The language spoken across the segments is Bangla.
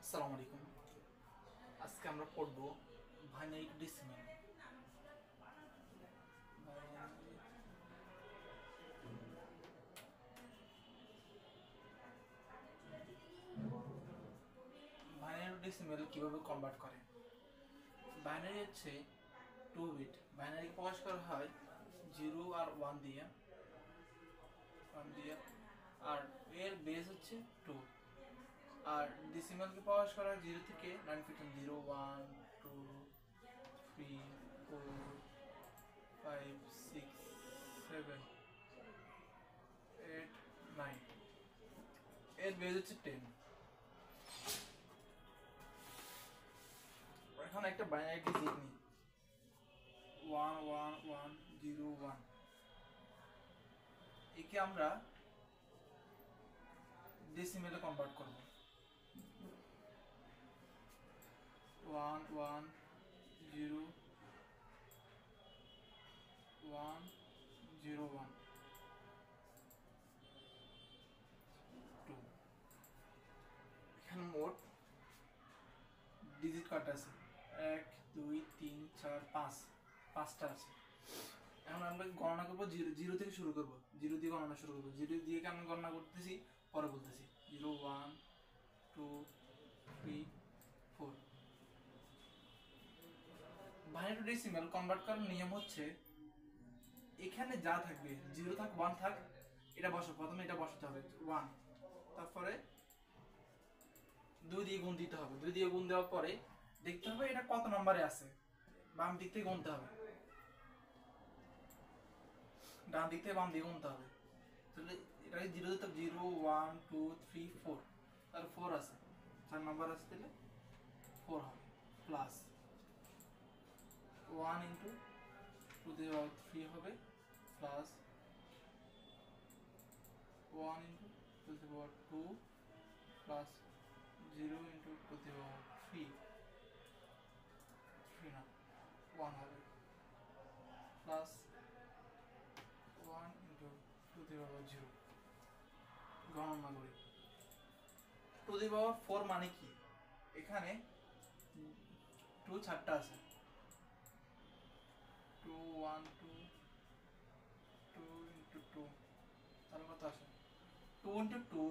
আসসালামু আলাইকুম। আজকে আমরা পড়ব বাইনারি ডেসিমাল। বাইনারি ডেসিমাল কিভাবে কনভার্ট করে। বাইনারি হচ্ছে 2 বিট। বাইনারি প্রকাশ করা হয় 0 আর 1 দিয়ে, আর এর বেস হচ্ছে 2। আর ডেসিমালকে প্রকাশ করা হয় 0 থেকে 9 পর্যন্ত। 0 1 2 3 4 5 6 7 8 9। এর বেস হচ্ছে 10। এখন একটা বাইনারি ডিজিট নিই, 1 1 1 0 1। একে আমরা ডেসিমেলে কনভার্ট করব। 1 1 0 1 0 1 2। এখানে মোট ডিজিট কয়টা আছে? 1 2 3 4 5, 5টা আছে। এখন আমরা গণনা করবো, জিরো থেকে শুরু করবো। জিরো দিয়ে গণনা শুরু করবো। জিরো দিয়ে আমি গণনা করতেছি, পরে বলতেছি। 0 1 2 3 4। বাইনারি টু ডেসিমাল কনভার্ট করার নিয়ম হচ্ছে, এখানে যা থাকবে, 0 থাক 1 থাক, এটা বসো। প্রথমে এটা বসাতে হবে 1, তারপরে 2 দিয়ে গুণ দিতে হবে। 2 দিয়ে গুণ দেওয়ার পরে দেখতে হবে এটা কত নম্বরে আছে। বাম দিক থেকে গুনতে হবে, ডান দিক থেকে বাম দিকে গুনতে হবে। তাহলে এটাকে 0 দিতে 0 1 2 3 4, তাহলে 4 আছে, 4 নম্বর আছে, তাহলে 4 হবে। প্লাস 1 ইন্টু 2 দিয়ে 3 হবে, প্লাস 1 ইন্টু 2 দিয়ে 2, প্লাস 0 ইন্টু 2 দিয়ে 3 না 1 হবে, প্লাস 1 ইন্টু 2 দিয়ে 0। গণনা করি। 2 দিয়ে 4 মানে কি? এখানে 2 4টা আছে, 2 1 2 2 ইন্টু 2, তাহলে কত আসে? 2 ইন্টু 2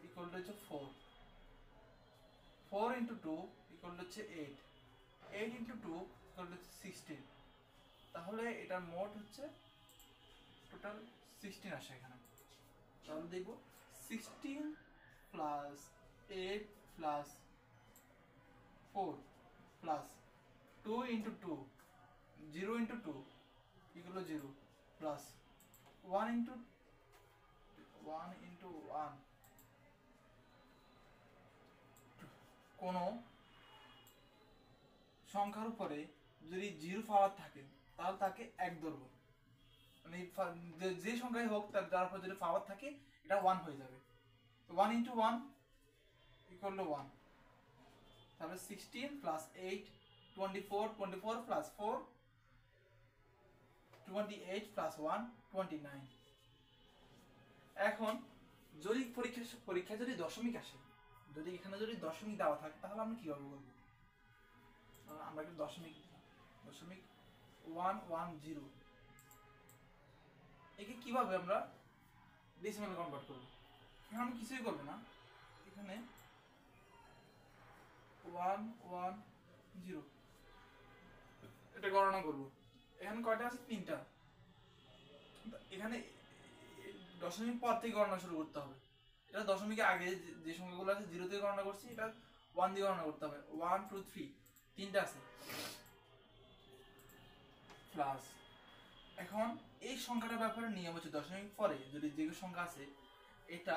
ইকুয়াল টু হচ্ছে 4। 4 ইন্টু 2 ইকুয়াল টু হচ্ছে 8। 8 ইন্টু 2 ইকুয়াল টু হচ্ছে 16। তাহলে এটার মোট হচ্ছে টোটাল 16 আসে এখানে। তাহলে দেখব 16 plus 8 plus 4 plus 2 into 2, 0 into 2 equal to 0, plus 1 into 1 কোন সংখ্যার উপরে যদি 0 পাওয়ার থাকে তাহলে তাকে 1 ধরবো। মানে যে সংখ্যাই হোক তার উপর যদি পাওয়ার থাকে এটা 1 হয়ে যাবে। তো 1 ইন্টু 1 ইকুয়াল টু 1। তাহলে 16 প্লাস 8 24, 24 প্লাস 4 28 প্লাস 1 29। এখন যদি পরীক্ষা যদি দশমিক আসে, যদি এখানে যদি দশমিক দেওয়া থাকে, তাহলে আমরা কিভাবে করব? আমরা একটা দশমিক 110, একে কিভাবে আমরা ডেসিমালে কনভার্ট করব? এখানে আমি কিছুই করব না, এখানে 110 এটা গণনা করব। এখানে কয়টা আছে? 3টা। এখানে দশমিক পর থেকে গণনা শুরু করতে হবে। এটা দশমিকের আগে যে সংখ্যাগুলো আছে 0 থেকে গণনা করছি, এটা 1 দিয়ে গণনা করতে হবে। 1 2 3 3টা আছে, প্লাস এখন এই সংখ্যাটার ব্যাপারে নিয়ম হচ্ছে, দশমিক পরে যদি যে সংখ্যা আছে এটা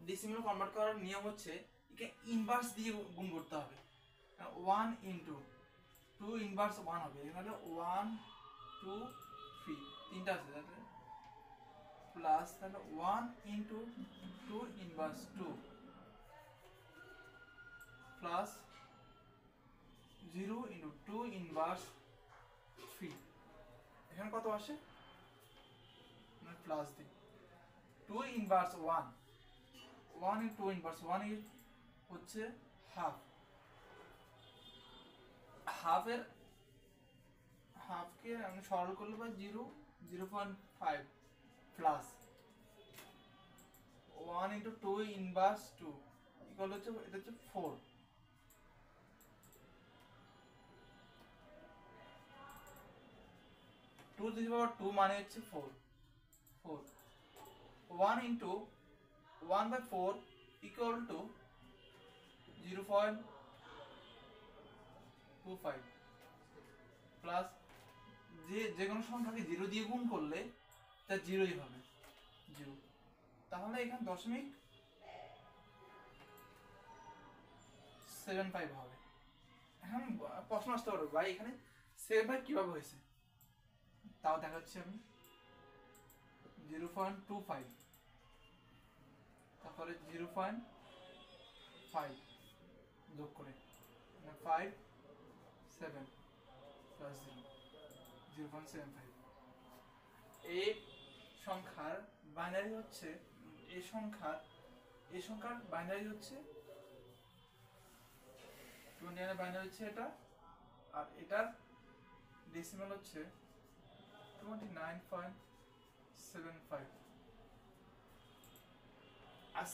ডেসিমাল কনভার্ট করার নিয়ম হচ্ছে একে ইনভার্স দিয়ে গুণ করতে হবে। 1 ইন্টু 2 ইনভার্স 1 হবে। এখানে 1 2 3 3টা আছে, তাহলে প্লাস, তাহলে 1 into 2 inverse 2 plus 0 into 2 inverse 3। এখানে কত আসে? প্লাস দিই 2 ইনভার্স 1 ইন্টু 2 ইনভার্স 1 হচ্ছে হাফ, হাফের হাফকে আমি সরল করলে পাই 0.5 প্লাস 1 ইন্টু 2 ইনভার্স 2 ইকুয়াল হচ্ছে এটা হচ্ছে 4। 2 টু দি পাওয়ার 2 মানে হচ্ছে 4। 1 ইন্টু 1/4 ইকুয়াল টু 0.25 প্লাস যে কোনো সংখ্যাকে 0 দিয়ে গুণ করলে তা 0ই হবে, 0। তাহলে এখানে 0.75 হবে। এখন প্রশ্ন আসতে পারবে ভাই এখানে 75 কিভাবে হয়েছে, তাও দেখাচ্ছি আমি। 0.25 তারপরে 0.5 যোগ করে 5 7 প্লাস 0.75। এই সংখ্যার বাইনারি হচ্ছে এই সংখ্যার বাইনারি হচ্ছে 29 বাইনারি হচ্ছে এটা, আর এটার ডেসিমাল হচ্ছে 29.75।